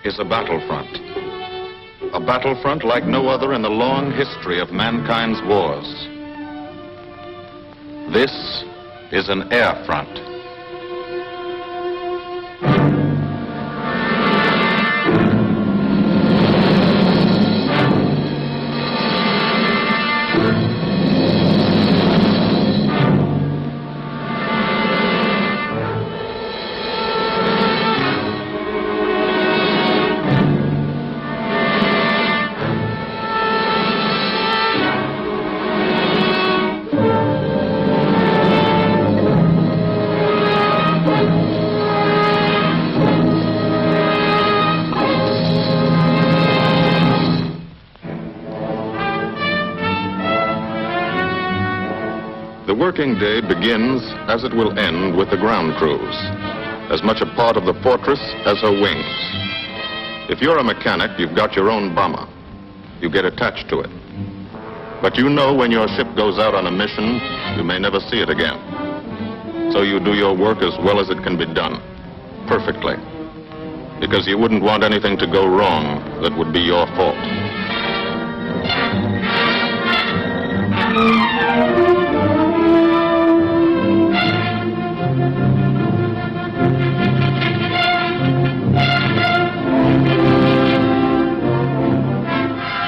is a battlefront. A battlefront like no other in the long history of mankind's wars. This is an air front. The working day begins, as it will end, with the ground crews, as much a part of the fortress as her wings. If you're a mechanic, you've got your own bomber. You get attached to it. But you know when your ship goes out on a mission, you may never see it again. So you do your work as well as it can be done, perfectly. Because you wouldn't want anything to go wrong that would be your fault.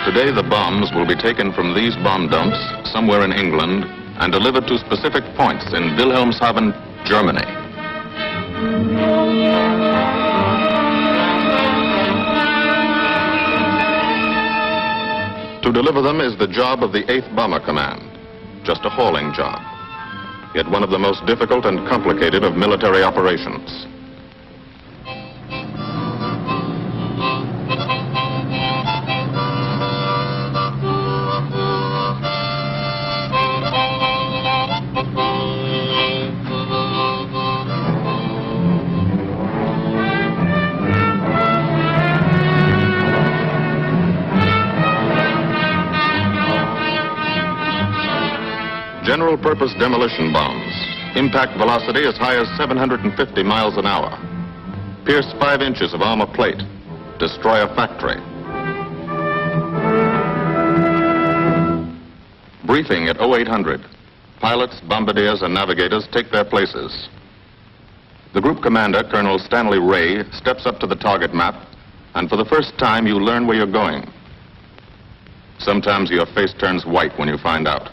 Today, the bombs will be taken from these bomb dumps somewhere in England and delivered to specific points in Wilhelmshaven, Germany. To deliver them is the job of the 8th Bomber Command, just a hauling job, yet one of the most difficult and complicated of military operations. General purpose demolition bombs, impact velocity as high as 750 miles an hour, pierce 5 inches of armor plate, destroy a factory. Briefing at 0800. Pilots, bombardiers, and navigators take their places. The group commander, Colonel Stanley Ray, steps up to the target map, and for the first time you learn where you're going. Sometimes your face turns white when you find out.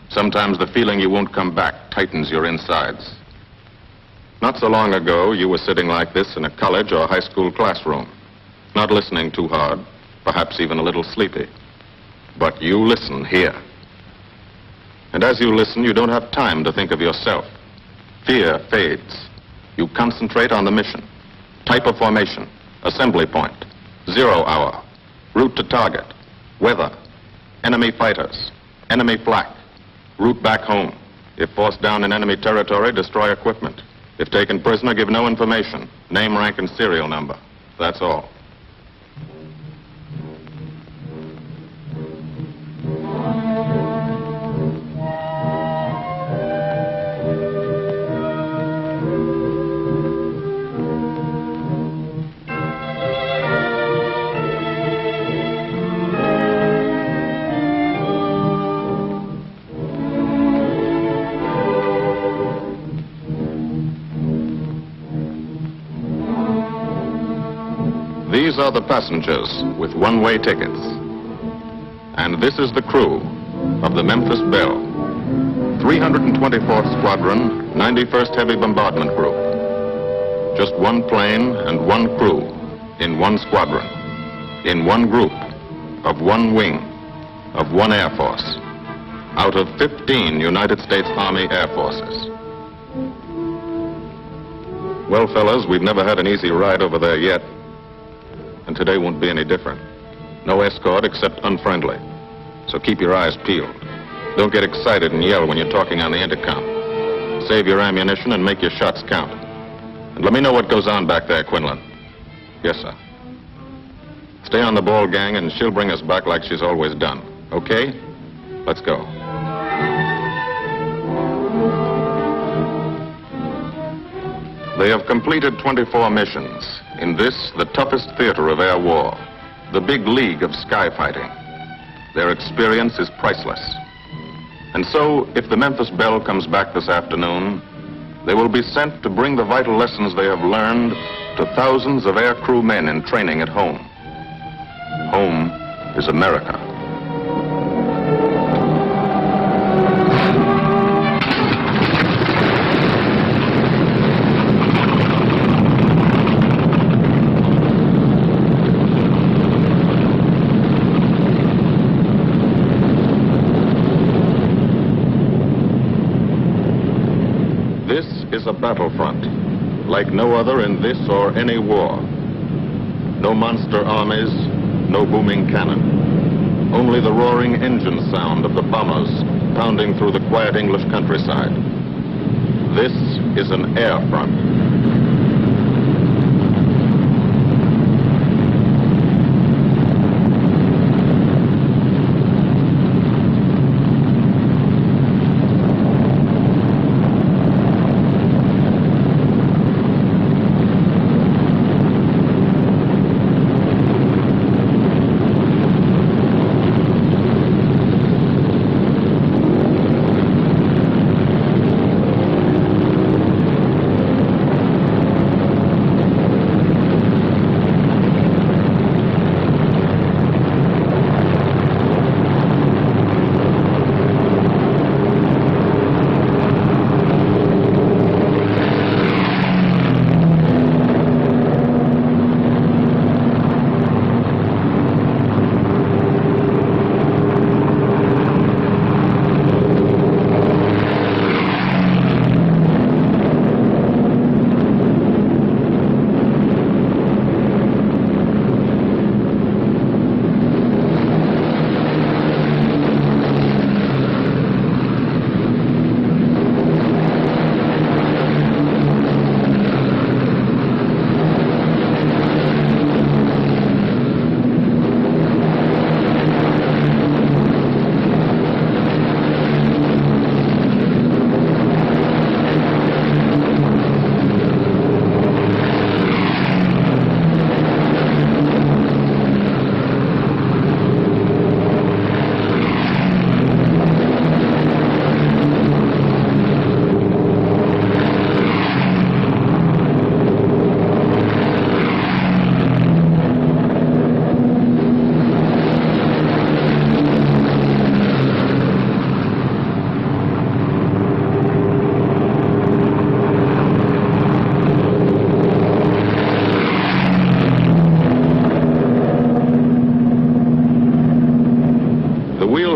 Sometimes the feeling you won't come back tightens your insides. Not so long ago, you were sitting like this in a college or high school classroom, not listening too hard, perhaps even a little sleepy. But you listen here. And as you listen, you don't have time to think of yourself. Fear fades. You concentrate on the mission. Type of formation, assembly point, 0 hour, route to target, weather, enemy fighters, enemy flak. Route back home. If forced down in enemy territory, destroy equipment. If taken prisoner, give no information. Name, rank, and serial number. That's all. These are the passengers with one-way tickets. And this is the crew of the Memphis Belle, 324th Squadron, 91st Heavy Bombardment Group. Just one plane and one crew in one squadron, in one group, of one wing, of one Air Force, out of 15 United States Army Air Forces. Well, fellas, we've never had an easy ride over there yet. And today won't be any different. No escort except unfriendly. So keep your eyes peeled. Don't get excited and yell when you're talking on the intercom. Save your ammunition and make your shots count. And let me know what goes on back there, Quinlan. Yes, sir. Stay on the ball, gang, and she'll bring us back like she's always done. Okay? Let's go. They have completed 24 missions In this, the toughest theater of air war, the big league of sky fighting, their experience is priceless. And so, if the Memphis Belle comes back this afternoon, they will be sent to bring the vital lessons they have learned to thousands of air crew men in training at home. Home is America. This is a battlefront, like no other in this or any war. No monster armies, no booming cannon. Only the roaring engine sound of the bombers pounding through the quiet English countryside. This is an air front.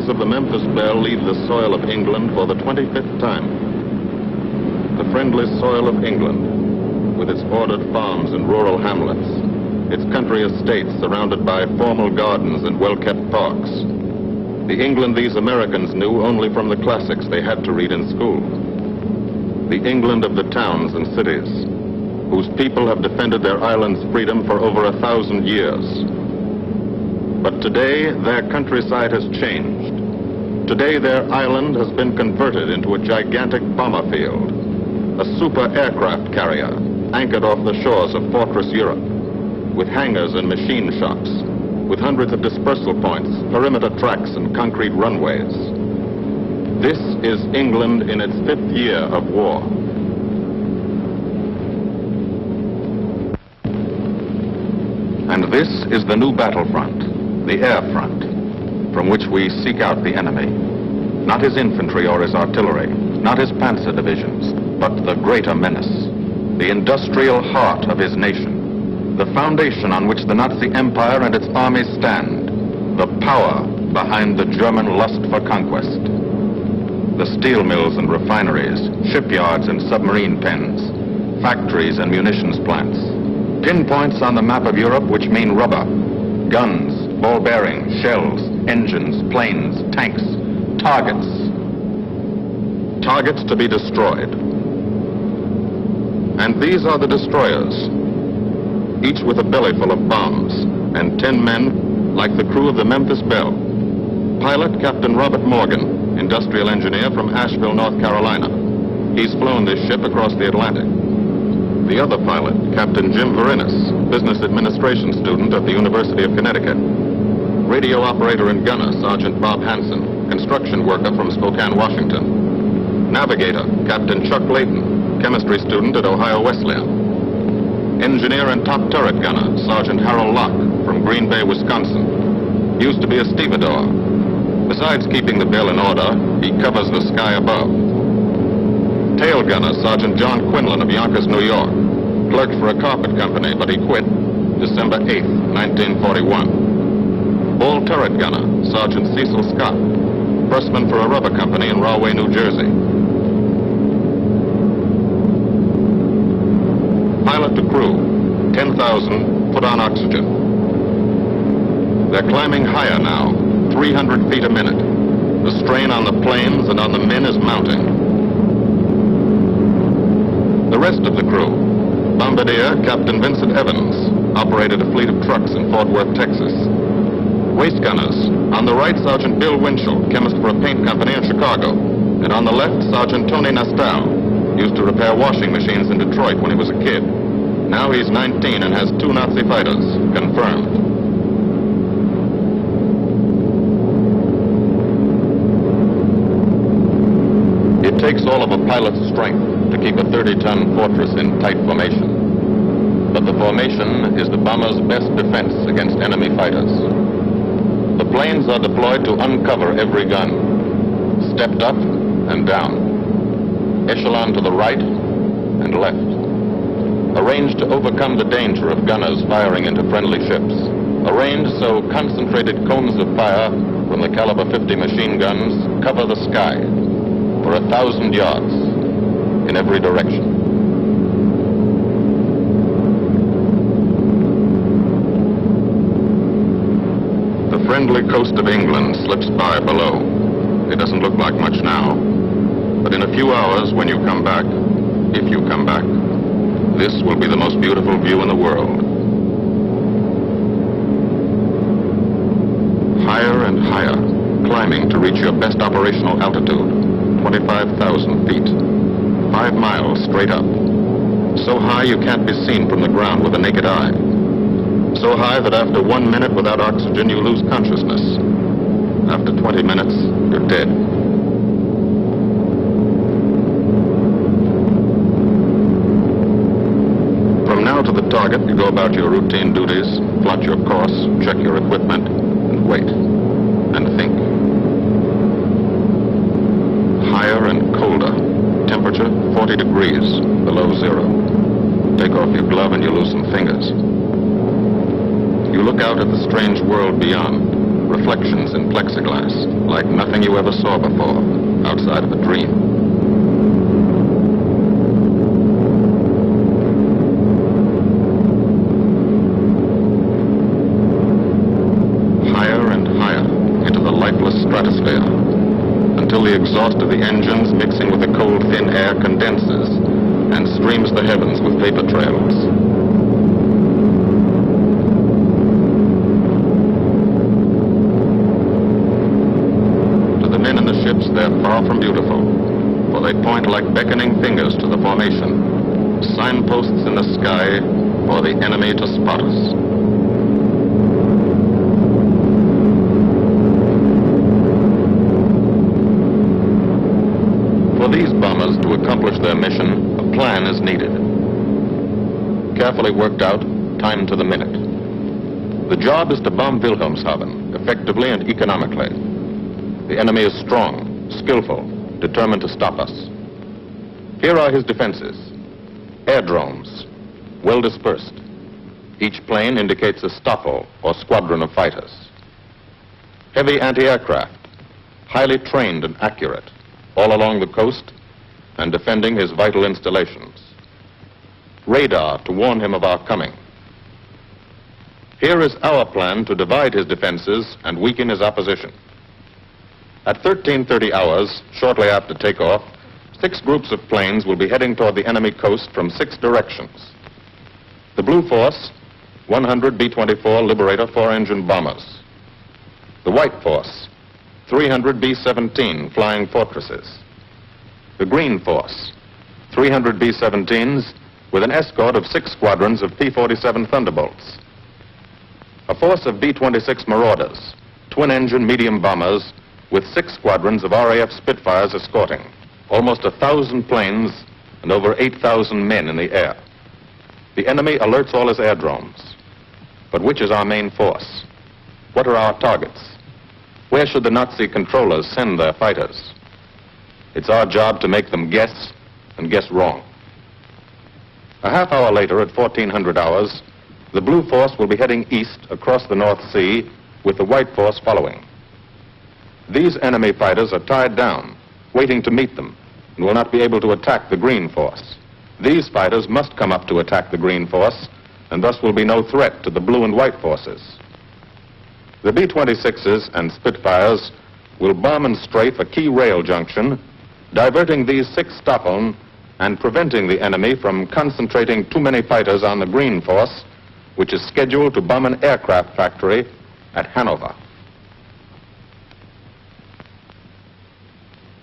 Of the Memphis Belle leave the soil of England for the 25th time. The friendly soil of England, with its ordered farms and rural hamlets, its country estates surrounded by formal gardens and well-kept parks. The England these Americans knew only from the classics they had to read in school. The England of the towns and cities, whose people have defended their island's freedom for over 1,000 years. But today, their countryside has changed. Today, their island has been converted into a gigantic bomber field, a super aircraft carrier anchored off the shores of Fortress Europe, with hangars and machine shops, with hundreds of dispersal points, perimeter tracks, and concrete runways. This is England in its 5th year of war. And this is the new battlefront. The air front, from which we seek out the enemy. Not his infantry or his artillery, not his panzer divisions, but the greater menace, the industrial heart of his nation, the foundation on which the Nazi Empire and its armies stand, the power behind the German lust for conquest. The steel mills and refineries, shipyards and submarine pens, factories and munitions plants, pinpoints on the map of Europe which mean rubber, guns, ball bearings, shells, engines, planes, tanks, targets. Targets to be destroyed. And these are the destroyers, each with a belly full of bombs, and 10 men like the crew of the Memphis Belle. Pilot Captain Robert Morgan, industrial engineer from Asheville, North Carolina. He's flown this ship across the Atlantic. The other pilot, Captain Jim Verinis, business administration student at the University of Connecticut. Radio operator and gunner, Sergeant Bob Hansen, construction worker from Spokane, Washington. Navigator, Captain Chuck Layton, chemistry student at Ohio Wesleyan. Engineer and top turret gunner, Sergeant Harold Locke, from Green Bay, Wisconsin. Used to be a stevedore. Besides keeping the Belle in order, he covers the sky above. Tail gunner, Sergeant John Quinlan of Yonkers, New York. Clerked for a carpet company, but he quit December 8th, 1941. Ball turret gunner, Sergeant Cecil Scott. Firstman for a rubber company in Rahway, New Jersey. Pilot to crew, 10,000, put on oxygen. They're climbing higher now, 300 feet a minute. The strain on the planes and on the men is mounting. The rest of the crew, Bombardier Captain Vincent Evans, operated a fleet of trucks in Fort Worth, Texas. Waist gunners, on the right, Sergeant Bill Winchell, chemist for a paint company in Chicago. And on the left, Sergeant Tony Nastal, used to repair washing machines in Detroit when he was a kid. Now he's 19 and has 2 Nazi fighters, confirmed. It takes all of a pilot's strength to keep a 30-ton fortress in tight formation. But the formation is the bomber's best defense against enemy fighters. The planes are deployed to uncover every gun, stepped up and down, echelon to the right and left, arranged to overcome the danger of gunners firing into friendly ships, arranged so concentrated cones of fire from the caliber 50 machine guns cover the sky for 1,000 yards in every direction. The friendly coast of England slips by below. It doesn't look like much now, but in a few hours when you come back, if you come back, this will be the most beautiful view in the world. Higher and higher, climbing to reach your best operational altitude, 25,000 feet. 5 miles straight up. So high you can't be seen from the ground with the naked eye. So high that after 1 minute without oxygen you lose consciousness. After 20 minutes, you're dead. From now to the target, you go about your routine duties, plot your course, check your equipment, and wait. And think. Higher and colder. Temperature, 40 degrees, below zero. Take off your glove and you lose some fingers. You look out at the strange world beyond, reflections in plexiglass, like nothing you ever saw before, outside of a dream. Higher and higher, into the lifeless stratosphere, until the exhaust of the engines mixing with the cold, thin air condenses and streams the heavens with vapor trails. To the men in the ships, they're far from beautiful, for they point like beckoning fingers to the formation, signposts in the sky for the enemy to spot us. For these bombers to accomplish their mission, a plan is needed. Carefully worked out, timed to the minute. The job is to bomb Wilhelmshaven effectively and economically. The enemy is strong, skillful, determined to stop us. Here are his defenses. Airdromes, well dispersed. Each plane indicates a stoffel or squadron of fighters. Heavy anti-aircraft, highly trained and accurate, all along the coast and defending his vital installations. Radar to warn him of our coming. Here is our plan to divide his defenses and weaken his opposition. At 13:30 hours, shortly after takeoff, 6 groups of planes will be heading toward the enemy coast from 6 directions. The Blue Force, 100 B-24 Liberator 4-engine bombers. The White Force, 300 B-17 Flying Fortresses. The Green Force, 300 B-17s with an escort of 6 squadrons of P-47 Thunderbolts. A force of B-26 Marauders, twin-engine medium bombers, with 6 squadrons of RAF Spitfires escorting. Almost 1,000 planes and over 8,000 men in the air. The enemy alerts all his aerodromes. But which is our main force? What are our targets? Where should the Nazi controllers send their fighters? It's our job to make them guess, and guess wrong. A half hour later, at 1400 hours, the Blue Force will be heading east across the North Sea, with the White Force following. These enemy fighters are tied down, waiting to meet them, and will not be able to attack the Green Force. These fighters must come up to attack the Green Force, and thus will be no threat to the Blue and White Forces. The B-26s and Spitfires will bomb and strafe a key rail junction, diverting these 6 Staffeln and preventing the enemy from concentrating too many fighters on the Green Force, which is scheduled to bomb an aircraft factory at Hanover.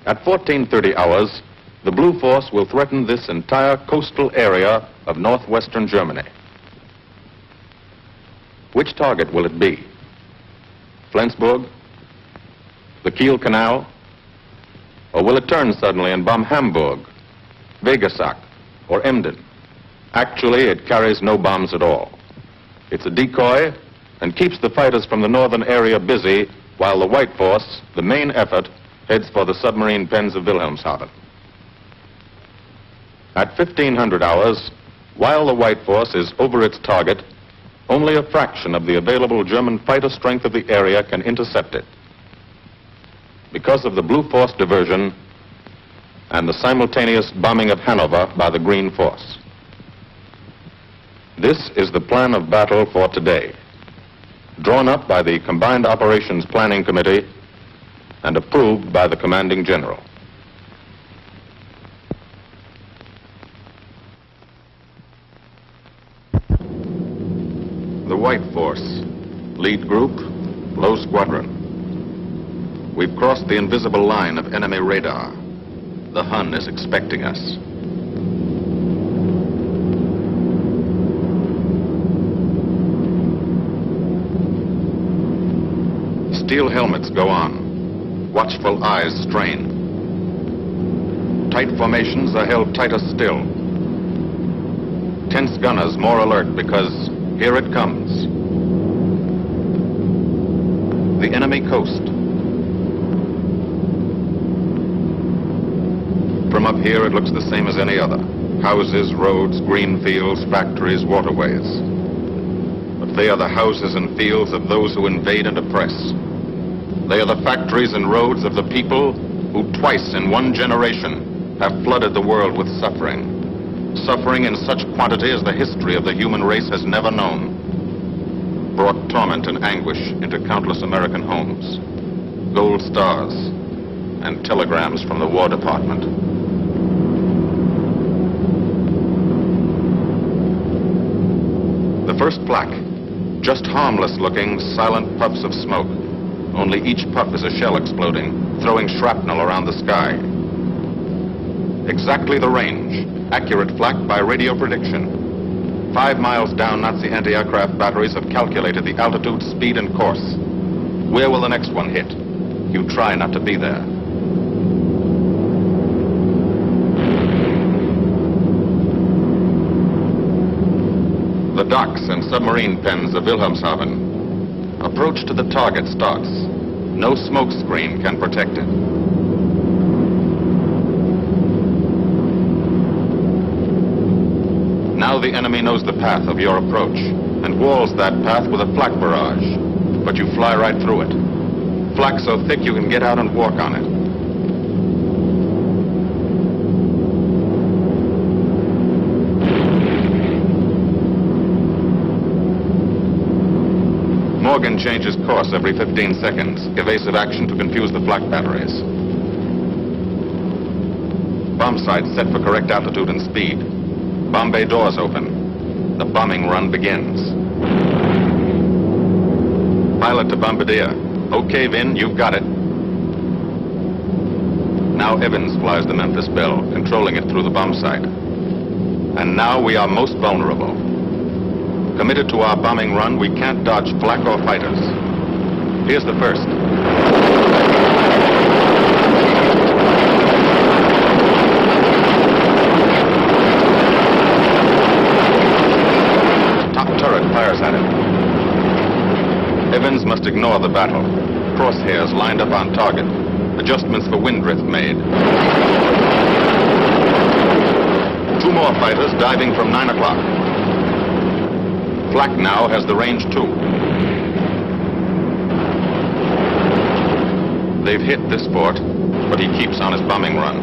At 1430 hours, the Blue Force will threaten this entire coastal area of northwestern Germany. Which target will it be? Flensburg? The Kiel Canal? Or will it turn suddenly and bomb Hamburg, Wegesack, or Emden? Actually, it carries no bombs at all. It's a decoy and keeps the fighters from the northern area busy while the White Force, the main effort, heads for the submarine pens of Wilhelmshaven. At 1500 hours, while the White Force is over its target, only a fraction of the available German fighter strength of the area can intercept it. Because of the Blue Force diversion and the simultaneous bombing of Hanover by the Green Force. This is the plan of battle for today, drawn up by the Combined Operations Planning Committee and approved by the Commanding General. The White Force, lead group, low squadron. We've crossed the invisible line of enemy radar. The Hun is expecting us. Steel helmets go on. Watchful eyes strain. Tight formations are held tighter still. Tense gunners more alert because here it comes. The enemy coast. From up here, it looks the same as any other. Houses, roads, green fields, factories, waterways. But they are the houses and fields of those who invade and oppress. They are the factories and roads of the people who twice in one generation have flooded the world with suffering. Suffering in such quantity as the history of the human race has never known. Brought torment and anguish into countless American homes. Gold stars and telegrams from the War Department. The first plaque, just harmless looking, silent puffs of smoke. Only each puff is a shell exploding, throwing shrapnel around the sky. Exactly the range, accurate flak by radio prediction. 5 miles down, Nazi anti-aircraft batteries have calculated the altitude, speed, and course. Where will the next one hit? You try not to be there. The docks and submarine pens of Wilhelmshaven. Approach to the target starts. No smoke screen can protect it. Now the enemy knows the path of your approach and walls that path with a flak barrage, but you fly right through it. Flak so thick you can get out and walk on it. Morgan changes course every 15 seconds. Evasive action to confuse the flak batteries. Bomb sights set for correct altitude and speed. Bomb bay doors open. The bombing run begins. Pilot to bombardier. Okay, Vin, you've got it. Now Evans flies the Memphis Belle, controlling it through the bomb sight. And now we are most vulnerable. Committed to our bombing run, we can't dodge flak or fighters. Here's the first. Top turret fires at him. Evans must ignore the battle. Crosshairs lined up on target. Adjustments for wind drift made. 2 more fighters diving from 9 o'clock. Flak now has the range too. They've hit this fort, but he keeps on his bombing run.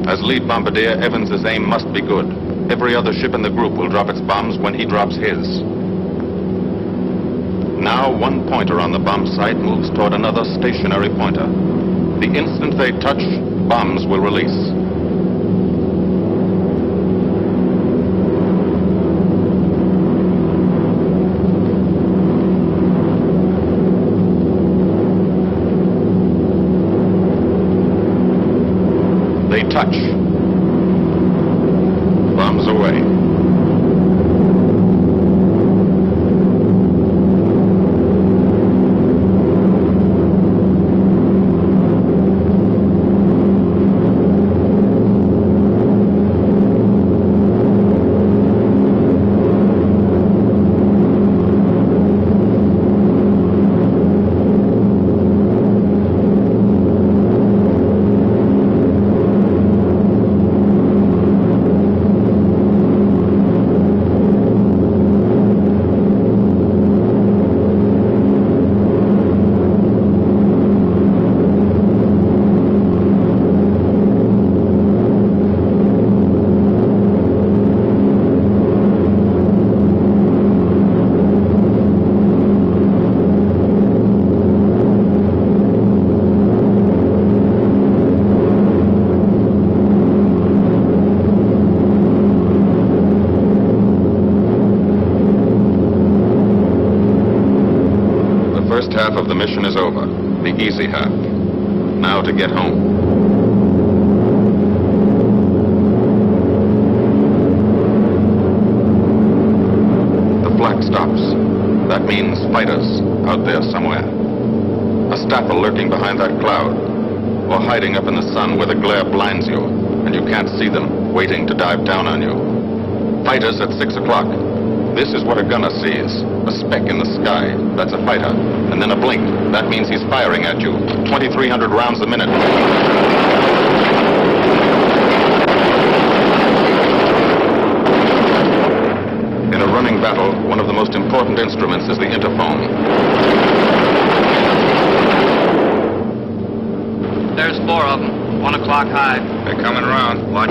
As lead bombardier, Evans's aim must be good. Every other ship in the group will drop its bombs when he drops his. Now one pointer on the bomb site moves toward another stationary pointer. The instant they touch, bombs will release. They touch. Bombs away. Half of the mission is over, the easy half. Now to get home. The flak stops. That means fighters out there somewhere. A staffer lurking behind that cloud, or hiding up in the sun where the glare blinds you and you can't see them, waiting to dive down on you. Fighters at 6 o'clock. This is what a gunner sees. A speck in the sky, that's a fighter. And then a blink, that means he's firing at you. 2,300 rounds a minute. In a running battle, one of the most important instruments is the interphone. There's 4 of them, 1 o'clock high. They're coming around. Watch.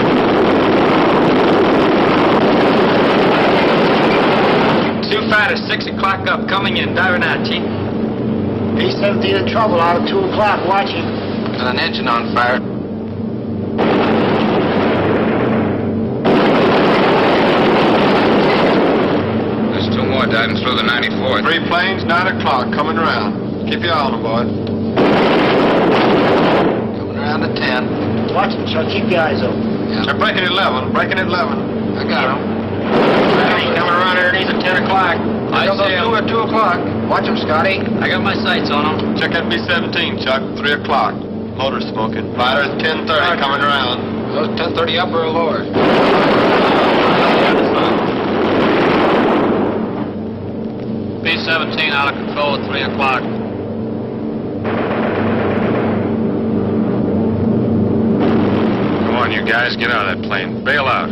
2 fighters, 6 o'clock up, coming in, diving out, Chief. B-17 in trouble out at 2 o'clock, watching. Got an engine on fire. There's 2 more diving through the 94th. 3 planes, 9 o'clock, coming around. Keep your eye on them, boy. Coming around at 10. Watch them, Chuck. Keep your eyes open. Yeah. They're breaking at 11, breaking at 11. I got them. Coming around here, he's at 10 o'clock. I They'll see 'em. do at 2 o'clock. Watch them, Scotty. I got my sights on them. Check that B-17, Chuck, 3 o'clock. Motor smoking. Fighters, 10:30, coming around. Those 10:30 upper or lower? B-17 out of control at 3 o'clock. Come on, you guys, get out of that plane. Bail out.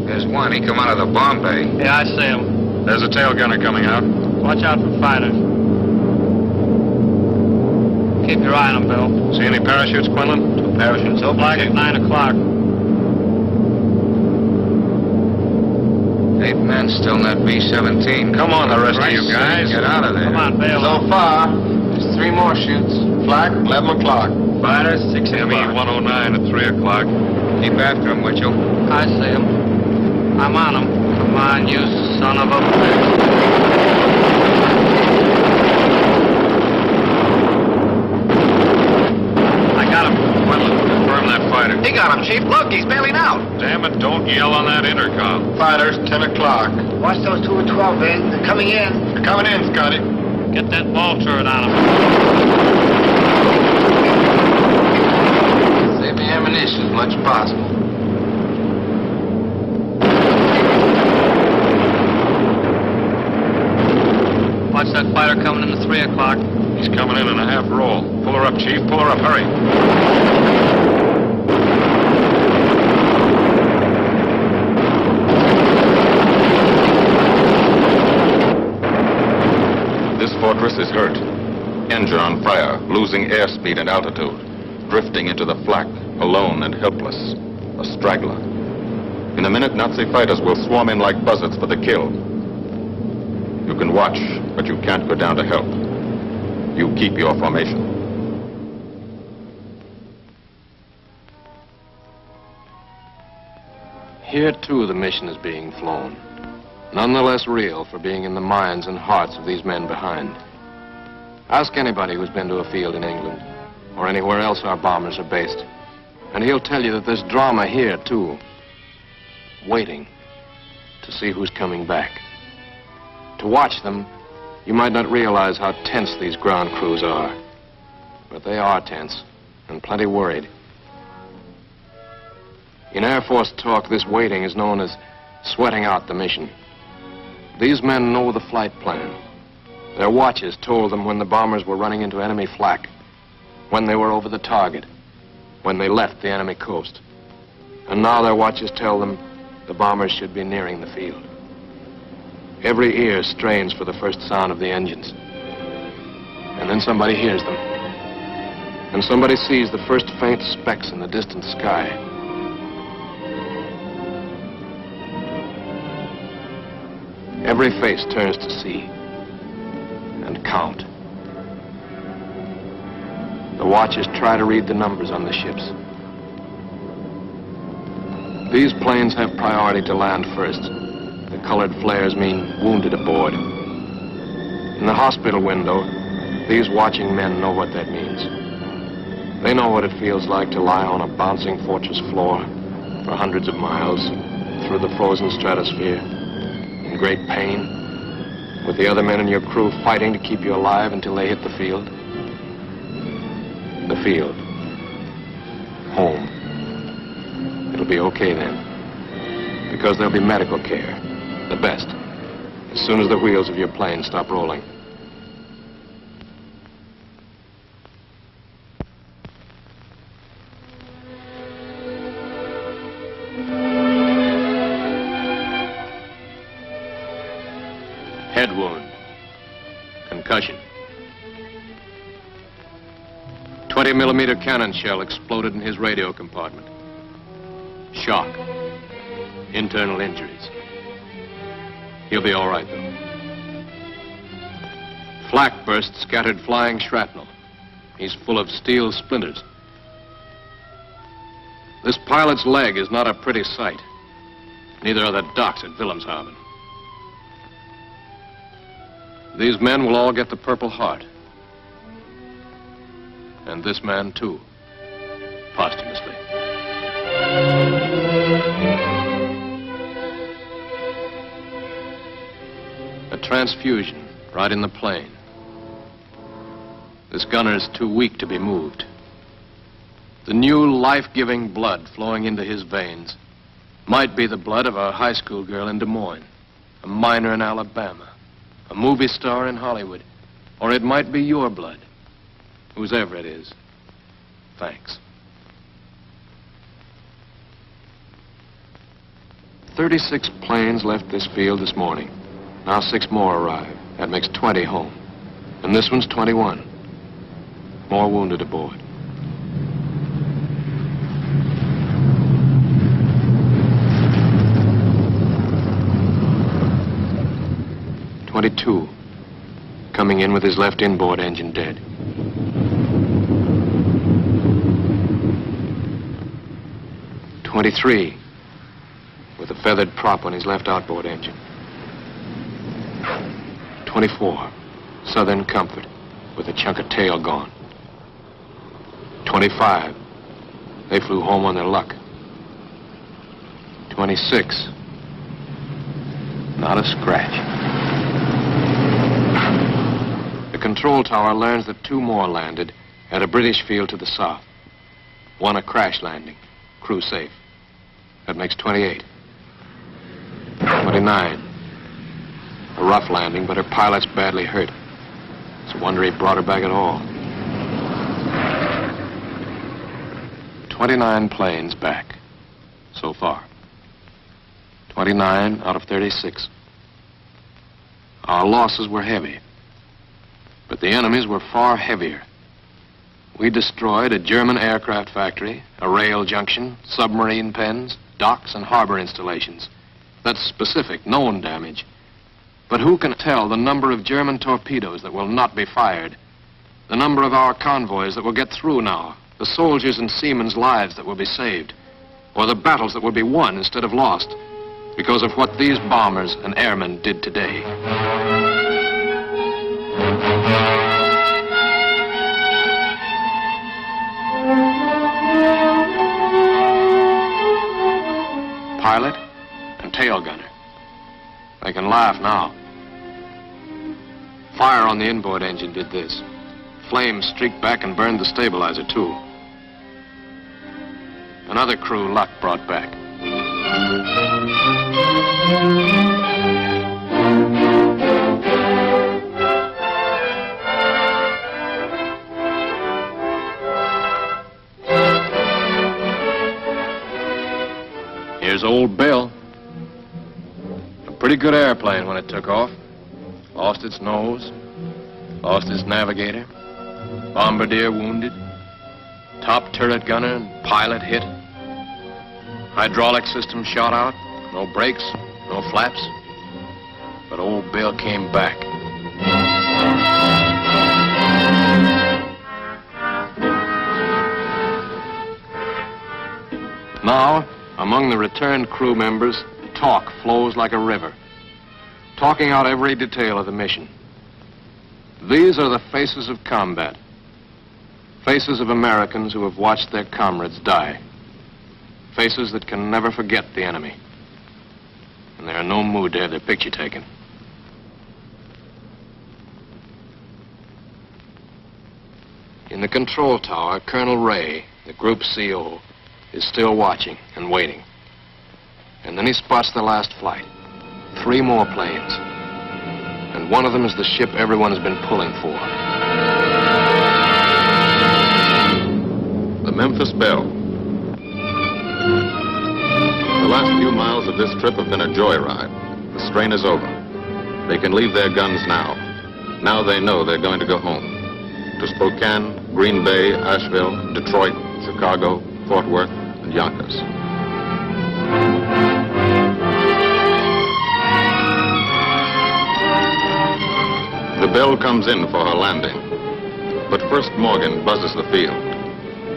There's one. He come out of the bomb bay. Yeah, I see him. There's a tail gunner coming out. Watch out for fighters. Keep your eye on them, Bill. See any parachutes, Quinlan? 2 parachutes open. Flag at 9 o'clock. 8 men still in that B-17. Come on, the rest of you guys. Get out of there. Come on, Bill. So far, There's 3 more shoots. flag, 11 o'clock. Fighters, 6 o'clock. ME-109 at 3 o'clock. Keep after him, Mitchell. I see him. I'm on him. Come on, you son of a bitch. I got He got him, Chief. Look, he's bailing out. Damn it, don't yell on that intercom. Fighters, 10 o'clock. Watch those 2 and 12, Ben. They're coming in. They're coming in, Scotty. Get that ball turret on him. Save the ammunition as much as possible. Watch that fighter coming in at 3 o'clock. He's coming in a half roll. Pull her up, Chief. Pull her up. Hurry. This fortress is hurt. Engine on fire, losing airspeed and altitude, drifting into the flak, alone and helpless, a straggler. In a minute, Nazi fighters will swarm in like buzzards for the kill. You can watch, but you can't go down to help. You keep your formation. Here, too, the mission is being flown. None the less real for being in the minds and hearts of these men behind. Ask anybody who's been to a field in England, or anywhere else our bombers are based, and he'll tell you that there's drama here, too. Waiting to see who's coming back. To watch them, you might not realize how tense these ground crews are. But they are tense, and plenty worried. In Air Force talk, this waiting is known as sweating out the mission. These men know the flight plan. Their watches told them when the bombers were running into enemy flak, when they were over the target, when they left the enemy coast. And now their watches tell them the bombers should be nearing the field. Every ear strains for the first sound of the engines. And then somebody hears them. And somebody sees the first faint specks in the distant sky. Every face turns to see and count. The watchers try to read the numbers on the ships. These planes have priority to land first. The colored flares mean wounded aboard. In the hospital window, these watching men know what that means. They know what it feels like to lie on a bouncing fortress floor for hundreds of miles through the frozen stratosphere in great pain, with the other men in your crew fighting to keep you alive until they hit the field. The field. Home. It'll be okay then, because there'll be medical care. The best, as soon as the wheels of your plane stop rolling. Head wound. Concussion. 20-millimeter cannon shell exploded in his radio compartment. Shock. Internal injuries. He'll be all right, though. Flak burst scattered flying shrapnel. He's full of steel splinters. This pilot's leg is not a pretty sight. Neither are the docks at Wilhelmshaven. These men will all get the Purple Heart. And this man, too, posthumously. A transfusion right in the plane. This gunner's too weak to be moved. The new life-giving blood flowing into his veins might be the blood of a high school girl in Des Moines, a miner in Alabama, a movie star in Hollywood, or it might be your blood. Whosever it is, thanks. 36 planes left this field this morning. Now 6 more arrive. That makes 20 home. And this one's 21. More wounded aboard. .22, coming in with his left inboard engine dead. .23, with a feathered prop on his left outboard engine. 24, Southern Comfort, with a chunk of tail gone. 25, They flew home on their luck. 26. Not a scratch. The control tower learns that 2 more landed at a British field to the south. 1 a crash landing, crew safe. That makes 28. 29. A rough landing, but her pilot's badly hurt. It's a wonder he brought her back at all. 29 planes back, so far. 29 out of 36. Our losses were heavy, but the enemy's were far heavier. We destroyed a German aircraft factory, a rail junction, submarine pens, docks, and harbor installations. That's specific, known damage. But who can tell the number of German torpedoes that will not be fired, the number of our convoys that will get through now, the soldiers' and seamen's lives that will be saved, or the battles that will be won instead of lost because of what these bombers and airmen did today. Pilot and tail gunner. They can laugh now. Fire on the inboard engine did this. Flames streaked back and burned the stabilizer, too. Another crew luck brought back. Here's old Belle. A pretty good airplane when it took off. Lost its nose, lost its navigator, bombardier wounded, top turret gunner and pilot hit. Hydraulic system shot out, no brakes, no flaps. But old Belle came back. Now, among the returned crew members, talk flows like a river, talking out every detail of the mission. These are the faces of combat, faces of Americans who have watched their comrades die, faces that can never forget the enemy, and they're in no mood to have their picture taken. In the control tower, Colonel Ray, the group CO, is still watching and waiting. And then he spots the last flight. 3 more planes. And one of them is the ship everyone has been pulling for. The Memphis Belle. The last few miles of this trip have been a joyride. The strain is over. They can leave their guns now. Now they know they're going to go home. To Spokane, Green Bay, Asheville, Detroit, Chicago, Fort Worth, and Yonkers. The Belle comes in for her landing. But first Morgan buzzes the field,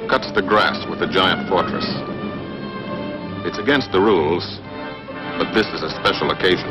cuts the grass with the giant fortress. It's against the rules, but this is a special occasion.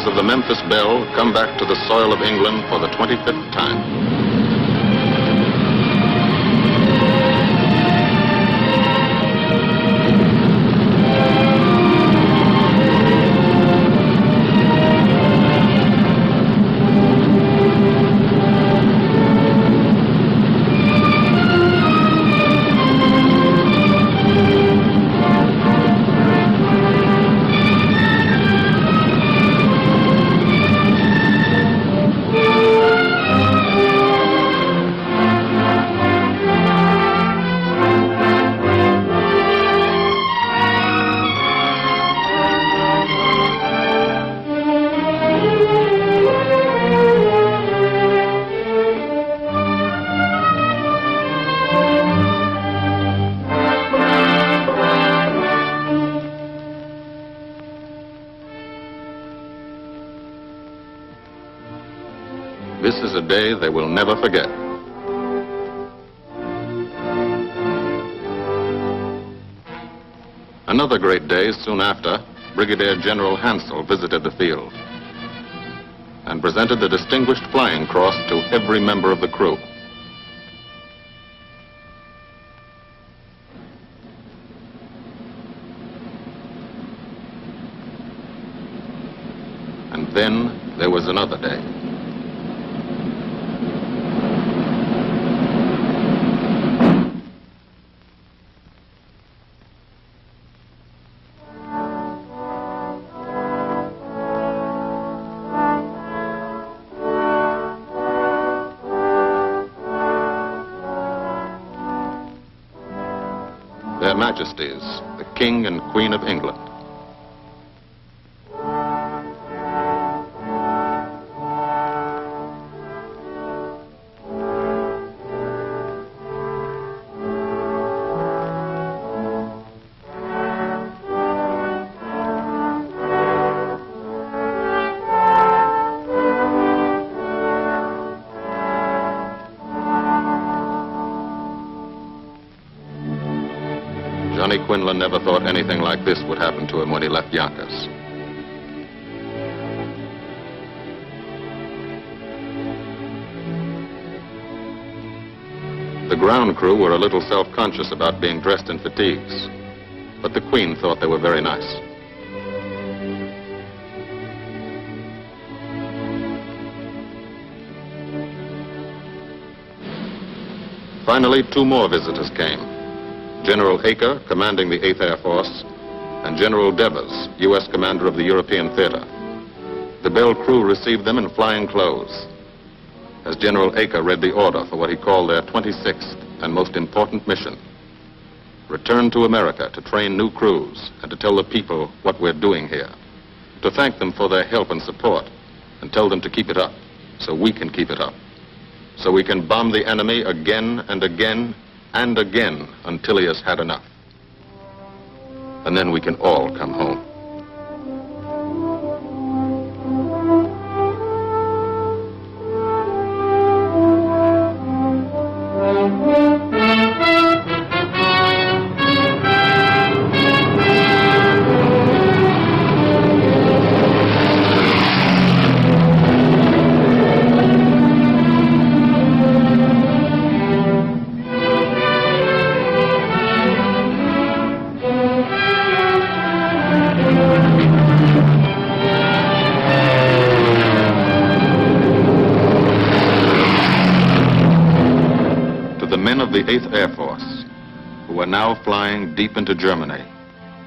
The Memphis Belle come back to the soil of England for the 25th time. This is a day they will never forget. Another great day soon after, Brigadier General Hansel visited the field and presented the Distinguished Flying Cross to every member of the crew. And then there was another day. Their Majesties, the King and Queen of England. Johnny Quinlan never thought anything like this would happen to him when he left Yonkers. The ground crew were a little self-conscious about being dressed in fatigues, but the Queen thought they were very nice. Finally, two more visitors came. General Acre, commanding the 8th Air Force, and General Devers, U.S. commander of the European Theater. The Belle crew received them in flying clothes. As General Acre read the order for what he called their 26th and most important mission, return to America to train new crews and to tell the people what we're doing here, to thank them for their help and support, and tell them to keep it up so we can keep it up, so we can bomb the enemy again and again and again until he has had enough. And then we can all come home. The 8th Air Force, who are now flying deep into Germany,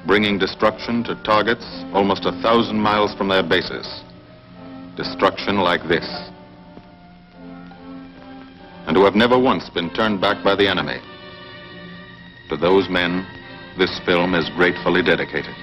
bringing destruction to targets almost 1,000 miles from their bases. Destruction like this. And who have never once been turned back by the enemy. To those men, this film is gratefully dedicated.